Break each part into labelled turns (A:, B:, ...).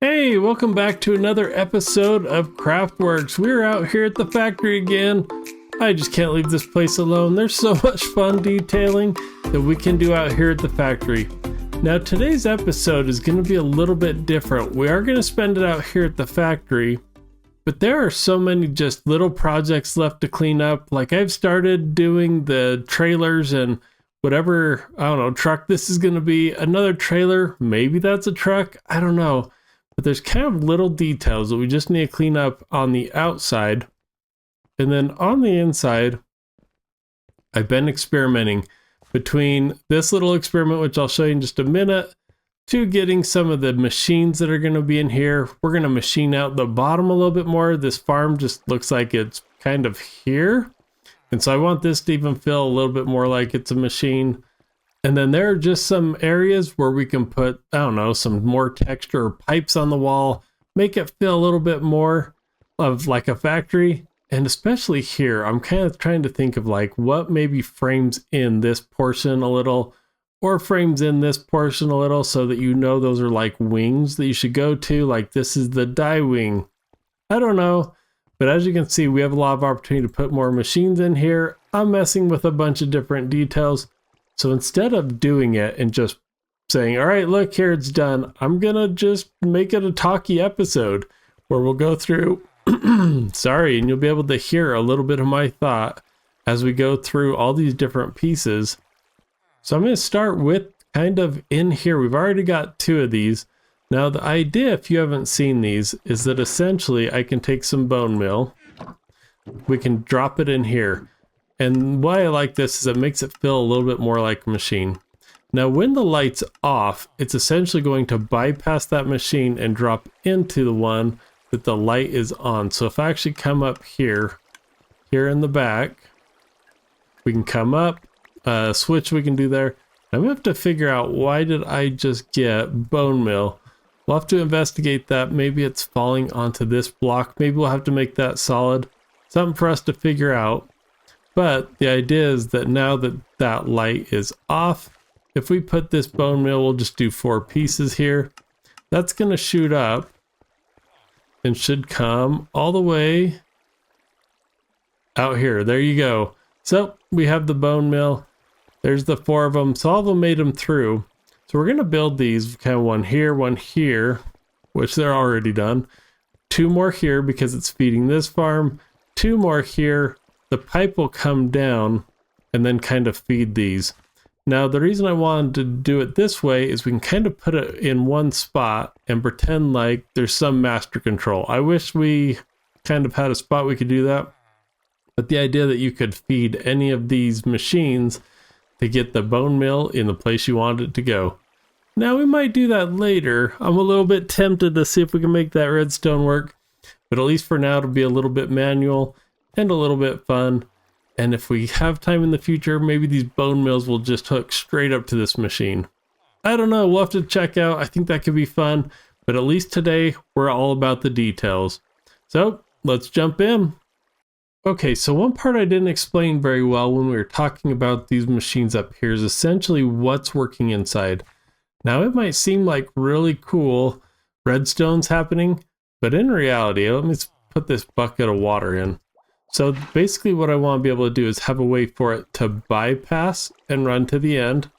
A: Hey, welcome back to another episode of Craftworks. We're out here at the factory again. I just can't leave this place alone. There's so much fun detailing that we can do out here at the factory. Now, today's episode is going to be a little bit different. We are going to spend it out here at the factory, but there are so many just little projects left to clean up. Like I've started doing the trailers and whatever, I don't know, truck this is going to be. Another trailer, maybe that's a truck, I don't know. But there's kind of little details that we just need to clean up on the outside. And then on the inside, I've been experimenting between this little experiment, which I'll show you in just a minute, to getting some of the machines that are going to be in here. We're going to machine out the bottom a little bit more. This farm just looks like it's kind of here. And so I want this to even feel a little bit more like it's a machine. And then there are just some areas where we can put, I don't know, some more texture or pipes on the wall, make it feel a little bit more of like a factory. And especially here, I'm kind of trying to think of like what maybe frames in this portion a little or frames in this portion a little so that you know those are like wings that you should go to. Like this is the die wing. I don't know. But as you can see, we have a lot of opportunity to put more machines in here. I'm messing with a bunch of different details. So instead of doing it and just saying, all right, look here, it's done, I'm going to just make it a talky episode where we'll go through, sorry, and you'll be able to hear a little bit of my thought as we go through all these different pieces. So I'm going to start with kind of in here. We've already got two of these. Now the idea, if you haven't seen these, is that essentially I can take some bone meal. We can drop it in here. And why I like this is it makes it feel a little bit more like a machine. Now when the light's off, it's essentially going to bypass that machine and drop into the one that the light is on. So if I actually come up here in the back, we can come up, switch we can do there. I'm gonna have to figure out, why did I just get bone meal? We'll have to investigate that. Maybe it's falling onto this block. Maybe we'll have to make that solid. Something for us to figure out. But the idea is that now that that light is off, if we put this bone meal, we'll just do 4 pieces here. That's going to shoot up and should come all the way out here. There you go. So we have the bone meal. There's the 4 of them. So all of them made them through. So we're going to build these kind of one here, which they're already done. 2 more here because it's feeding this farm. 2 more here. The pipe will come down and then kind of feed these. Now, the reason I wanted to do it this way is we can kind of put it in one spot and pretend like there's some master control. I wish we kind of had a spot we could do that. But the idea that you could feed any of these machines to get the bone meal in the place you want it to go. Now, we might do that later. I'm a little bit tempted to see if we can make that redstone work. But at least for now, it'll be a little bit manual and a little bit fun. And if we have time in the future, maybe these bone meals will just hook straight up to this machine. I don't know, we'll have to check out. I think that could be fun, but at least today we're all about the details. So let's jump in. Okay, so one part I didn't explain very well when we were talking about these machines up here is essentially what's working inside. Now it might seem like really cool redstone's happening, but in reality, let me put this bucket of water in. So basically what I want to be able to do is have a way for it to bypass and run to the end.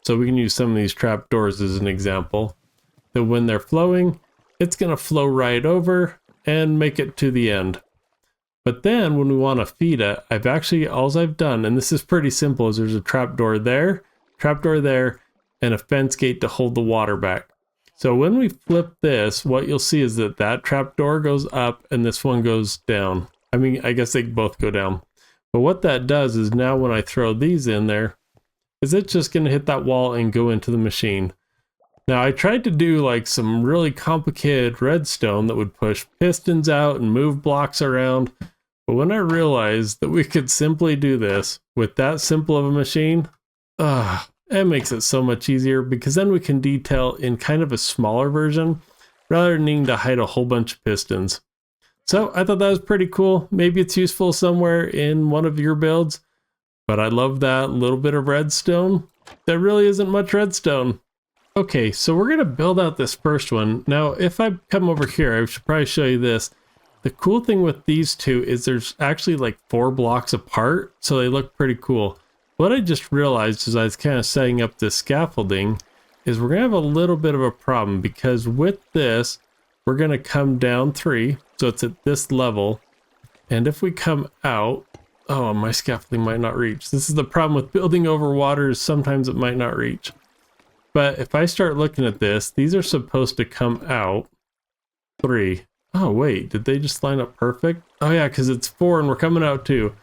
A: So we can use some of these trapdoors as an example. That when they're flowing, it's going to flow right over and make it to the end. But then when we want to feed it, all I've done, and this is pretty simple, is there's a trapdoor there, and a fence gate to hold the water back. So when we flip this, what you'll see is that that trapdoor goes up and this one goes down. I mean, I guess they both go down. But what that does is now when I throw these in there, is it's just going to hit that wall and go into the machine. Now, I tried to do like some really complicated redstone that would push pistons out and move blocks around. But when I realized that we could simply do this with that simple of a machine, it makes it so much easier because then we can detail in kind of a smaller version rather than needing to hide a whole bunch of pistons. So I thought that was pretty cool. Maybe it's useful somewhere in one of your builds, but I love that little bit of redstone. There really isn't much redstone. Okay, so we're gonna build out this first one. Now, if I come over here, I should probably show you this. The cool thing with these two is there's actually like 4 blocks apart, so they look pretty cool. What I just realized as I was kind of setting up this scaffolding is we're gonna have a little bit of a problem, because with this, we're gonna come down 3, so it's at this level. And if we come out, oh, my scaffolding might not reach. This is the problem with building over water, is sometimes it might not reach. But if I start looking at this, these are supposed to come out 3. Oh wait, did they just line up perfect? Oh yeah, because it's 4 and we're coming out 2.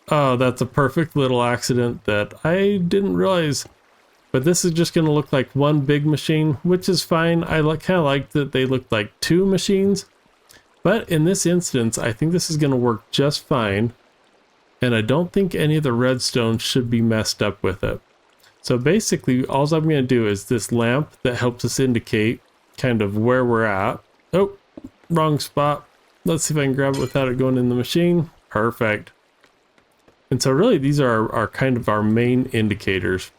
A: Oh, that's a perfect little accident that I didn't realize. But this is just going to look like one big machine, which is fine. I kind of like that they look like 2 machines. But in this instance, I think this is going to work just fine. And I don't think any of the redstone should be messed up with it. So basically, all I'm going to do is this lamp that helps us indicate kind of where we're at. Oh, wrong spot. Let's see if I can grab it without it going in the machine. Perfect. And so really these are our kind of our main indicators.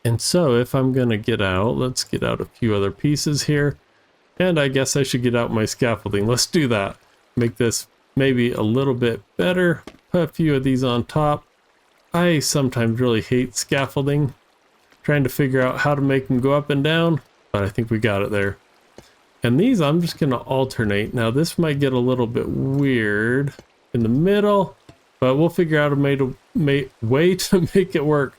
A: And so if I'm going to get out, let's get out a few other pieces here. And I guess I should get out my scaffolding. Let's do that. Make this maybe a little bit better. Put a few of these on top. I sometimes really hate scaffolding. Trying to figure out how to make them go up and down. But I think we got it there. And these I'm just going to alternate. Now this might get a little bit weird in the middle, but we'll figure out a way to make it work.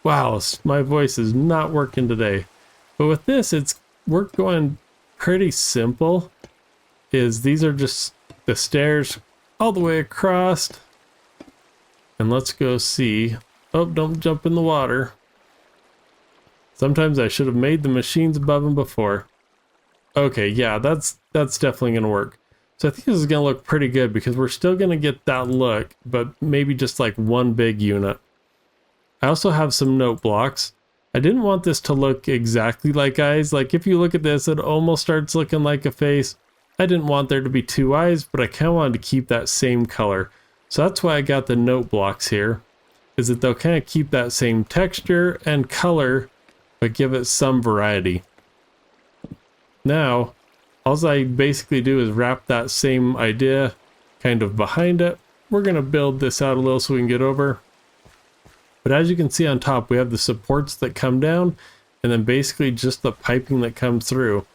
A: Wow, my voice is not working today. But with this, we're going pretty simple. These are just the stairs all the way across. And let's go see. Oh, don't jump in the water. Sometimes I should have made the machines above them before. Okay, yeah, that's definitely going to work. So I think this is going to look pretty good because we're still going to get that look, but maybe just like one big unit. I also have some note blocks. I didn't want this to look exactly like eyes. Like if you look at this, it almost starts looking like a face. I didn't want there to be 2 eyes, but I kind of wanted to keep that same color. So that's why I got the note blocks here, is that they'll kind of keep that same texture and color, but give it some variety. Now, all I basically do is wrap that same idea kind of behind it. We're going to build this out a little so we can get over. But as you can see on top, we have the supports that come down and then basically just the piping that comes through.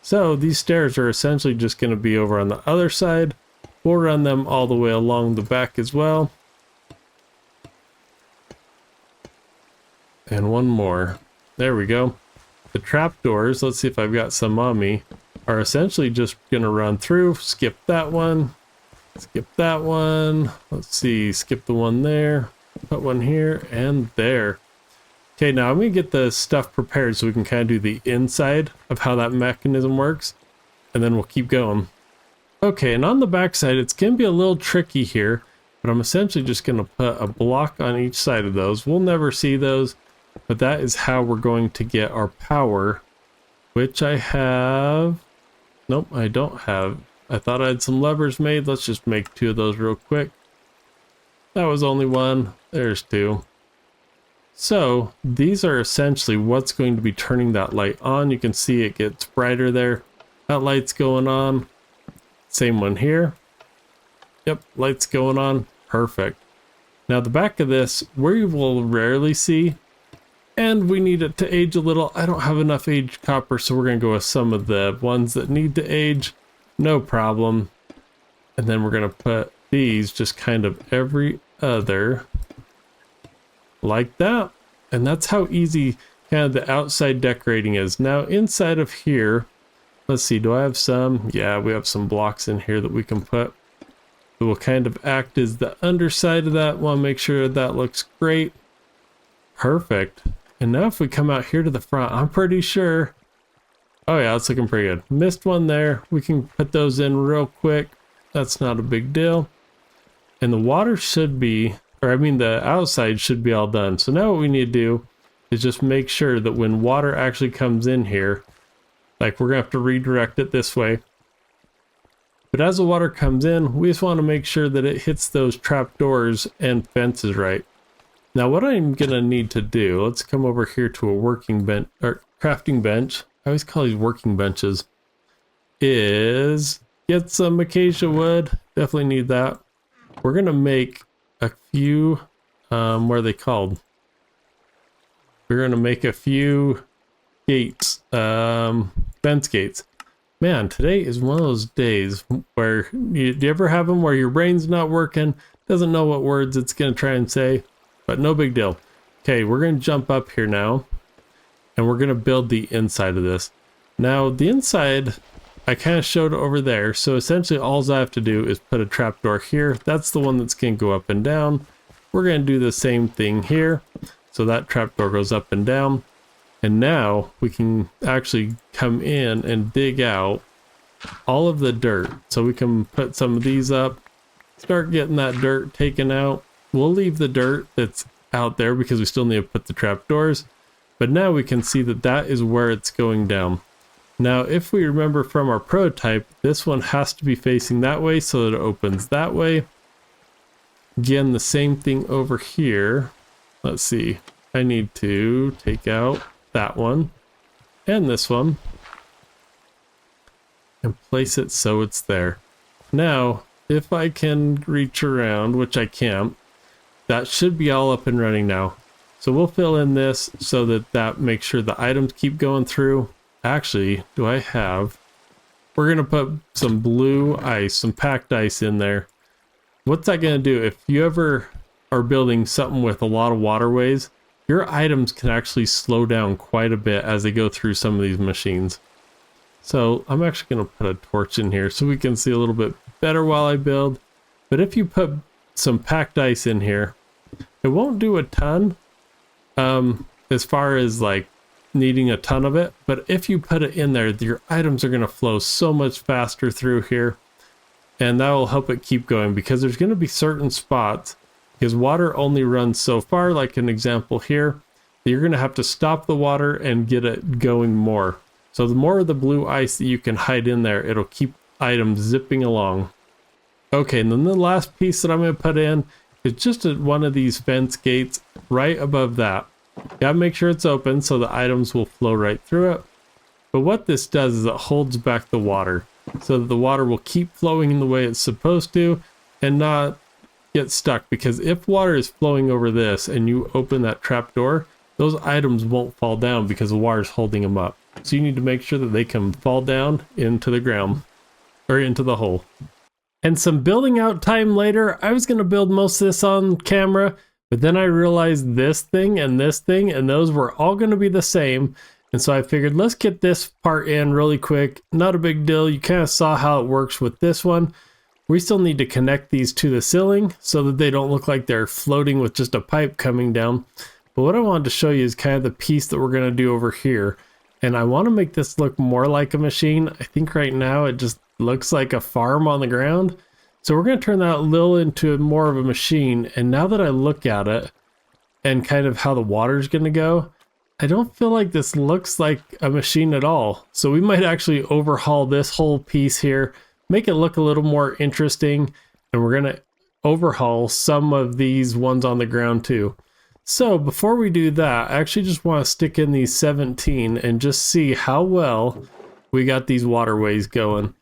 A: So these stairs are essentially just going to be over on the other side. We'll run them all the way along the back as well. And one more. There we go. The trapdoors, let's see if I've got some on me, are essentially just going to run through. Skip that one. Skip that one. Let's see. Skip the one there. Put one here and there. Okay, now I'm going to get the stuff prepared so we can kind of do the inside of how that mechanism works. And then we'll keep going. Okay, and on the back side, it's going to be a little tricky here. But I'm essentially just going to put a block on each side of those. We'll never see those. But that is how we're going to get our power, which I have. Nope, I don't have. I thought I had some levers made. Let's just make 2 of those real quick. That was only 1. There's 2. So these are essentially what's going to be turning that light on. You can see it gets brighter there. That light's going on. Same one here. Yep, light's going on. Perfect. Now the back of this, we will rarely see. And we need it to age a little. I don't have enough aged copper, so we're going to go with some of the ones that need to age. No problem. And then we're going to put these just kind of every other. Like that. And that's how easy kind of the outside decorating is. Now inside of here, let's see, do I have some? Yeah, we have some blocks in here that we can put. It will kind of act as the underside of that. Want to make sure that looks great. Perfect. And now if we come out here to the front, I'm pretty sure. Oh yeah, it's looking pretty good. Missed one there. We can put those in real quick. That's not a big deal. And the water should be, or I mean the outside should be all done. So now what we need to do is just make sure that when water actually comes in here, like we're gonna have to redirect it this way. But as the water comes in, we just want to make sure that it hits those trap doors and fences right. Now what I'm gonna need to do, let's come over here to a working bench, or crafting bench. I always call these working benches. Is get some acacia wood. Definitely need that. We're gonna make a few, what are they called? We're gonna make a few gates, fence gates. Man, today is one of those days where do you ever have them where your brain's not working, doesn't know what words it's gonna try and say, but no big deal. Okay, we're gonna jump up here now, and we're gonna build the inside of this. Now, the inside, I kind of showed over there, so essentially all I have to do is put a trapdoor here. That's the one that's gonna go up and down. We're gonna do the same thing here. So that trapdoor goes up and down. And now we can actually come in and dig out all of the dirt. So we can put some of these up, start getting that dirt taken out. We'll leave the dirt that's out there because we still need to put the trapdoors. But now we can see that that is where it's going down. Now, if we remember from our prototype, this one has to be facing that way so that it opens that way. Again, the same thing over here. Let's see, I need to take out that one and this one and place it so it's there. Now, if I can reach around, which I can't, that should be all up and running now. So we'll fill in this so that that makes sure the items keep going through. Actually, we're gonna put some blue ice, some packed ice in there. What's that gonna do? If you ever are building something with a lot of waterways, your items can actually slow down quite a bit as they go through some of these machines. So I'm actually going to put a torch in here so we can see a little bit better while I build. But if you put some packed ice in here, it won't do a ton as far as like needing a ton of it. But if you put it in there, your items are going to flow so much faster through here. And that will help it keep going because there's going to be certain spots, because water only runs so far, like an example here, that you're going to have to stop the water and get it going more. So the more of the blue ice that you can hide in there, it'll keep items zipping along. Okay, and then the last piece that I'm going to put in is just one of these fence gates right above that. Gotta make sure it's open so the items will flow right through it. But what this does is it holds back the water so that the water will keep flowing in the way it's supposed to and not get stuck, because if water is flowing over this and you open that trap door, those items won't fall down because the water is holding them up. So you need to make sure that they can fall down into the ground or into the hole. And some building out time later, I was going to build most of this on camera, but then I realized this thing and those were all going to be the same. And so I figured, let's get this part in really quick. Not a big deal. You kind of saw how it works with this one. We still need to connect these to the ceiling so that they don't look like they're floating with just a pipe coming down. But what I wanted to show you is kind of the piece that we're going to do over here. And I want to make this look more like a machine. I think right now it just looks like a farm on the ground. So we're going to turn that a little into more of a machine. And now that I look at it and kind of how the water is going to go, I don't feel like this looks like a machine at all. So we might actually overhaul this whole piece here, make it look a little more interesting, and we're going to overhaul some of these ones on the ground too. So before we do that, I actually just want to stick in these 17 and just see how well we got these waterways going.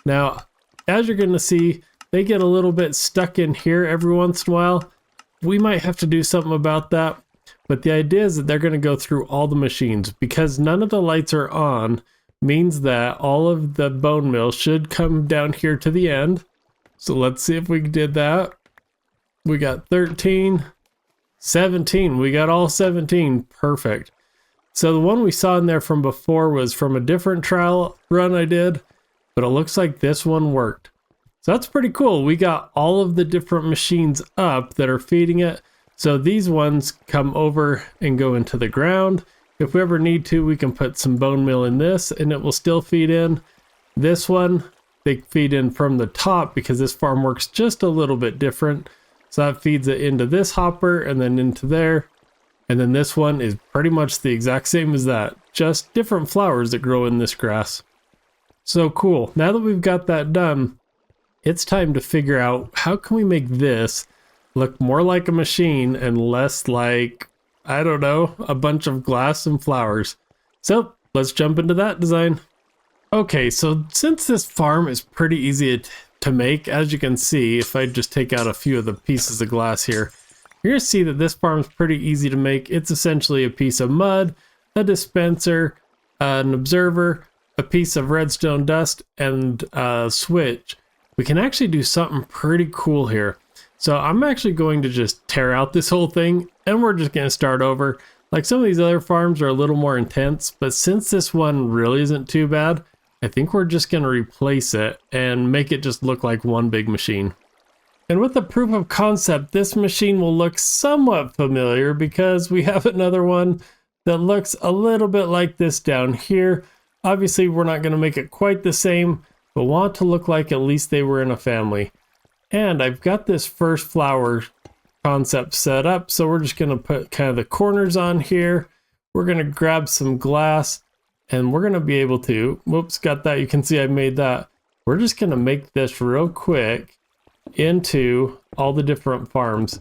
A: Now, as you're going to see, they get a little bit stuck in here every once in a while. We might have to do something about that, but the idea is that they're going to go through all the machines. Because none of the lights are on means that all of the bone meal should come down here to the end. So let's see if we did that. We got 13, 17. We got all 17. Perfect. So the one we saw in there from before was from a different trial run I did, but it looks like this one worked. So that's pretty cool. We got all of the different machines up that are feeding it. So these ones come over and go into the ground. If we ever need to, we can put some bone meal in this and it will still feed in. This one, they feed in from the top because this farm works just a little bit different. So that feeds it into this hopper and then into there. And then this one is pretty much the exact same as that, just different flowers that grow in this grass. So cool. Now that we've got that done, it's time to figure out how can we make this look more like a machine and less like, I don't know, a bunch of glass and flowers. So let's jump into that design. Okay, so since this farm is pretty easy to make, as you can see, if I just take out a few of the pieces of glass here, you're gonna see that this farm is pretty easy to make. It's essentially a piece of mud, a dispenser, an observer, a piece of redstone dust, and a switch. We can actually do something pretty cool here. So I'm actually going to just tear out this whole thing and we're just gonna start over. Like some of these other farms are a little more intense, but since this one really isn't too bad, I think we're just gonna replace it and make it just look like one big machine. And with the proof of concept, this machine will look somewhat familiar because we have another one that looks a little bit like this down here. Obviously, we're not gonna make it quite the same, but want to look like at least they were in a family. And I've got this first flower concept set up, so we're just gonna put kind of the corners on here. We're gonna grab some glass and we're gonna be able to, whoops, got that, you can see I made that. We're just gonna make this real quick into all the different farms.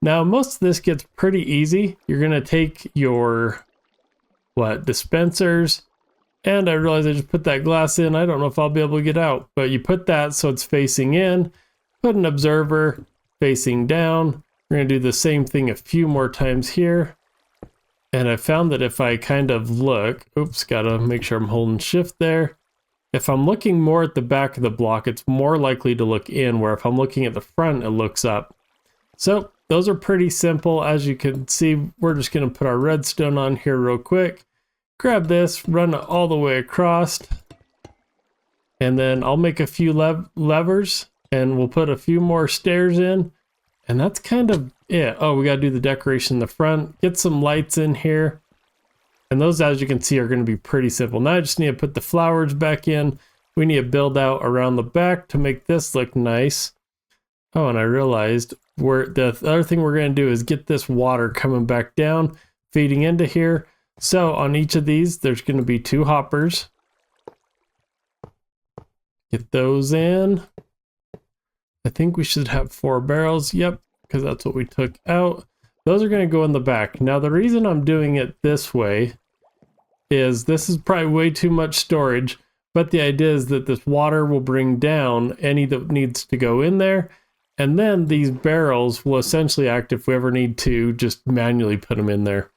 A: Now, most of this gets pretty easy. You're gonna take your, dispensers, and I realize I just put that glass in. I don't know if I'll be able to get out, but you put that so it's facing in, put an observer facing down. We're gonna do the same thing a few more times here. And I found that if I kind of look, oops, gotta make sure I'm holding shift there. If I'm looking more at the back of the block, it's more likely to look in, where if I'm looking at the front, it looks up. So those are pretty simple. As you can see, we're just gonna put our redstone on here real quick. Grab this, run it all the way across. And then I'll make a few levers and we'll put a few more stairs in. And that's kind of it. Oh, we gotta do the decoration in the front, get some lights in here. And those, as you can see, are gonna be pretty simple. Now I just need to put the flowers back in. We need to build out around the back to make this look nice. Oh, and I realized the other thing we're gonna do is get this water coming back down, feeding into here. So on each of these, there's gonna be 2 hoppers. Get those in. I think we should have 4 barrels. Yep, because that's what we took out. Those are going to go in the back. Now, the reason I'm doing it this way is this is probably way too much storage, but the idea is that this water will bring down any that needs to go in there, and then these barrels will essentially act if we ever need to just manually put them in there.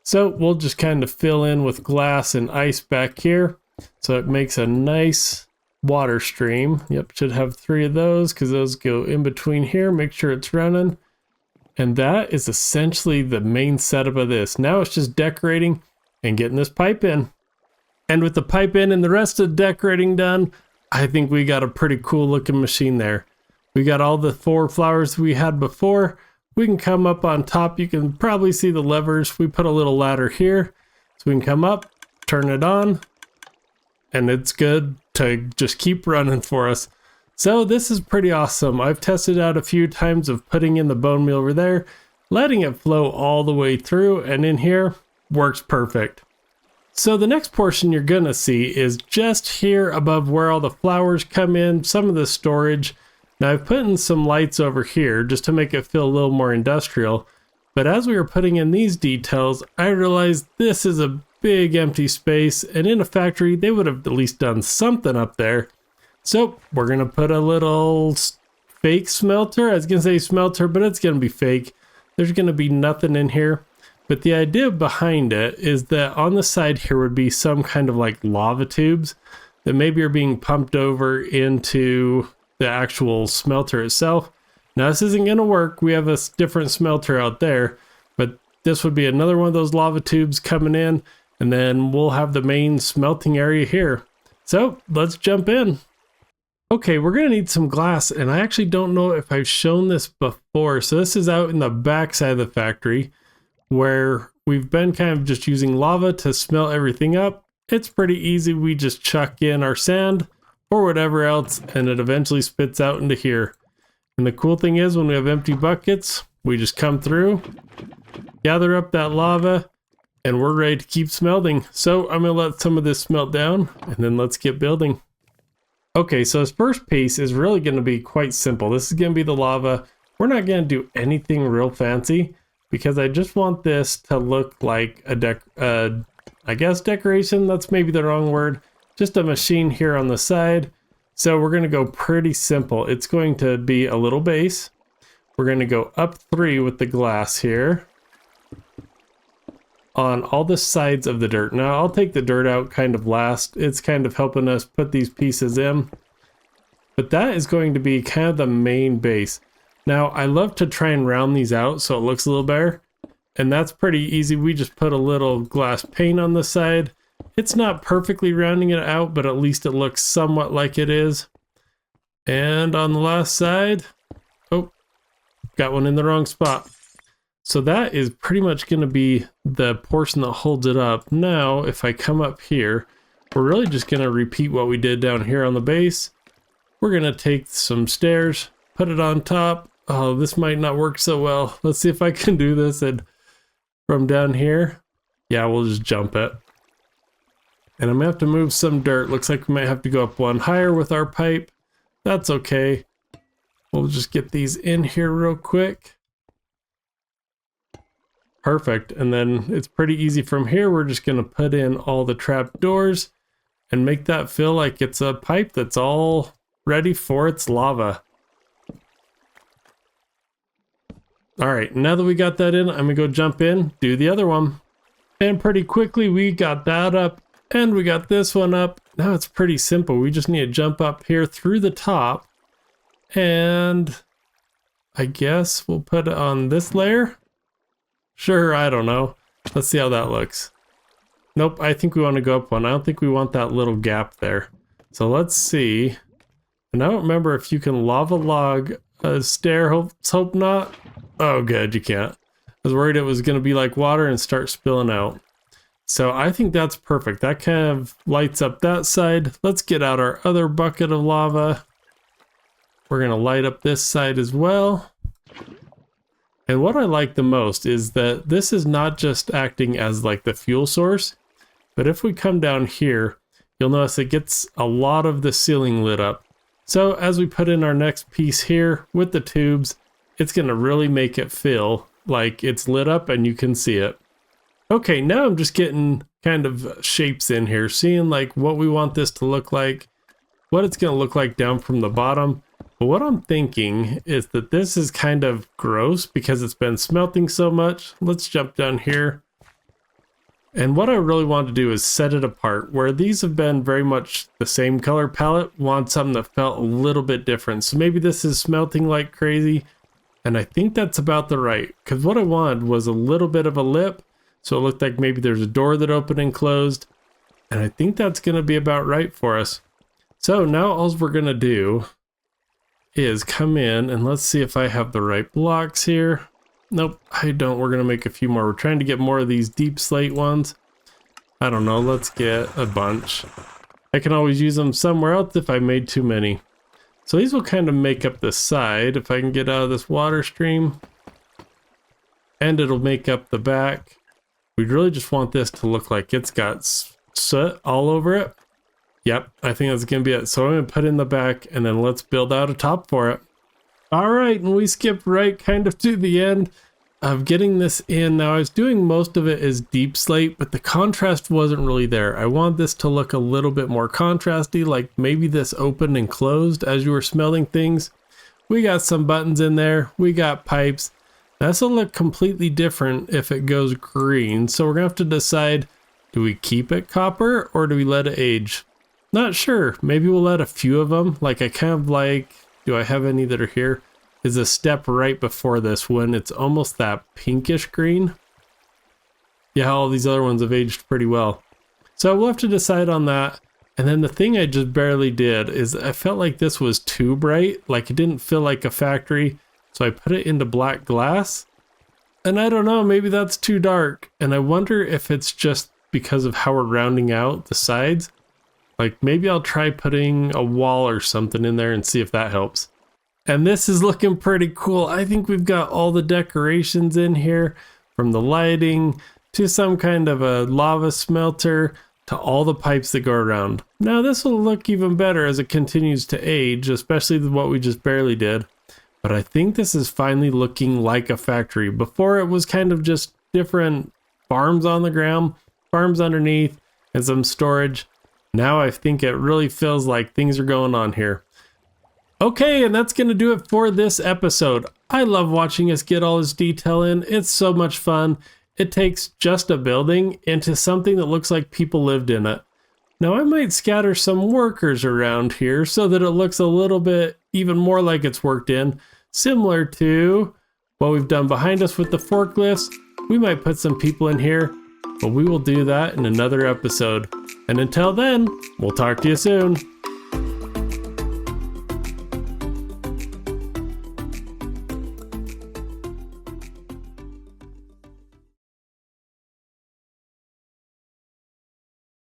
A: So we'll just kind of fill in with glass and ice back here, so it makes a nice water stream. Yep, should have 3 of those because those go in between here. Make sure it's running. And that is essentially the main setup of this. Now it's just decorating and getting this pipe in. And with the pipe in and the rest of the decorating done, I think we got a pretty cool looking machine there. We got all the 4 flowers we had before. We can come up on top. You can probably see the levers. We put a little ladder here so we can come up, turn it on, and it's good to just keep running for us. So this is pretty awesome. I've tested out a few times of putting in the bone meal over there, letting it flow all the way through, and in here works perfect. So the next portion you're gonna see is just here above where all the flowers come in, some of the storage. Now I've put in some lights over here just to make it feel a little more industrial, but as we were putting in these details, I realized this is a big empty space, and in a factory they would have at least done something up there. So we're gonna put a little fake smelter. I was gonna say smelter, but it's gonna be fake. There's gonna be nothing in here, but the idea behind it is that on the side here would be some kind of like lava tubes that maybe are being pumped over into the actual smelter itself. Now this isn't gonna work. We have a different smelter out there, but this would be another one of those lava tubes coming in, and then we'll have the main smelting area here. So let's jump in. Okay, we're gonna need some glass, and I actually don't know if I've shown this before. So this is out in the back side of the factory where we've been kind of just using lava to smelt everything up. It's pretty easy. We just chuck in our sand or whatever else, and it eventually spits out into here. And the cool thing is when we have empty buckets, we just come through, gather up that lava, and we're ready to keep smelting. So I'm gonna let some of this smelt down, and then let's get building. Okay, so this first piece is really gonna be quite simple. This is gonna be the lava. We're not going to do anything real fancy because I just want this to look like a I guess decoration. That's maybe the wrong word. Just a machine here on the side. So we're going to go pretty simple. It's going to be a little base. We're going to go up 3 with the glass here on all the sides of the dirt. Now I'll take the dirt out kind of last. It's kind of helping us put these pieces in. But that is going to be kind of the main base. Now I love to try and round these out so it looks a little better. And that's pretty easy. We just put a little glass pane on the side. It's not perfectly rounding it out, but at least it looks somewhat like it is. And on the last side, oh, got one in the wrong spot. So that is pretty much going to be the portion that holds it up. Now, if I come up here, we're really just going to repeat what we did down here on the base. We're going to take some stairs, put it on top. Oh, this might not work so well. Let's see if I can do this. And from down here, yeah, we'll just jump it. And I'm going to have to move some dirt. Looks like we might have to go up one higher with our pipe. That's okay. We'll just get these in here real quick. Perfect. And then it's pretty easy from here. We're just going to put in all the trap doors and make that feel like it's a pipe that's all ready for its lava. All right, now that we got that in, I'm going to go jump in, do the other one. And pretty quickly we got that up and we got this one up. Now it's pretty simple. We just need to jump up here through the top. And I guess we'll put it on this layer. Sure, I don't know. Let's see how that looks. Nope, I think we want to go up one. I don't think we want that little gap there. So let's see. And I don't remember if you can lava log a stair. Let's hope not. Oh, good, you can't. I was worried it was going to be like water and start spilling out. So I think that's perfect. That kind of lights up that side. Let's get out our other bucket of lava. We're going to light up this side as well. And what I like the most is that this is not just acting as like the fuel source, but if we come down here, you'll notice it gets a lot of the ceiling lit up. So as we put in our next piece here with the tubes, it's going to really make it feel like it's lit up and you can see it. Okay, now I'm just getting kind of shapes in here, seeing like what we want this to look like, what it's going to look like down from the bottom. But what I'm thinking is that this is kind of gross because it's been smelting so much. Let's jump down here. And what I really want to do is set it apart. Where these have been very much the same color palette, want something that felt a little bit different. So maybe this is smelting like crazy. And I think that's about the right, because what I wanted was a little bit of a lip. So it looked like maybe there's a door that opened and closed. And I think that's going to be about right for us. So now all we're going to do is come in and let's see if I have the right blocks here. Nope, I don't. We're going to make a few more. We're trying to get more of these deep slate ones. I don't know. Let's get a bunch. I can always use them somewhere else if I made too many. So these will kind of make up the side if I can get out of this water stream. And it'll make up the back. We really just want this to look like it's got soot all over it. Yep, I think that's going to be it. So I'm going to put in the back and then let's build out a top for it. All right, and we skipped right kind of to the end of getting this in. Now I was doing most of it as deep slate, but the contrast wasn't really there. I want this to look a little bit more contrasty, like maybe this opened and closed as you were smelting things. We got some buttons in there. We got pipes. This will look completely different if it goes green. So we're going to have to decide, do we keep it copper or do we let it age? Not sure. Maybe we'll let a few of them. Like I kind of like, do I have any that are here? Is a step right before this when it's almost that pinkish green. Yeah, all these other ones have aged pretty well. So we'll have to decide on that. And then the thing I just barely did is I felt like this was too bright. Like it didn't feel like a factory. So I put it into black glass. And I don't know, maybe that's too dark. And I wonder if it's just because of how we're rounding out the sides. Like maybe I'll try putting a wall or something in there and see if that helps. And this is looking pretty cool. I think we've got all the decorations in here, from the lighting to some kind of a lava smelter to all the pipes that go around. Now this will look even better as it continues to age, especially what we just barely did. but I think this is finally looking like a factory. Before it was kind of just different farms on the ground, farms underneath, and some storage. Now I think it really feels like things are going on here. Okay, and that's going to do it for this episode. I love watching us get all this detail in. It's so much fun. It takes just a building into something that looks like people lived in it. Now I might scatter some workers around here so that it looks a little bit even more like it's worked in, similar to what we've done behind us with the forklifts. We might put some people in here, but we will do that in another episode. And until then, we'll talk to you soon.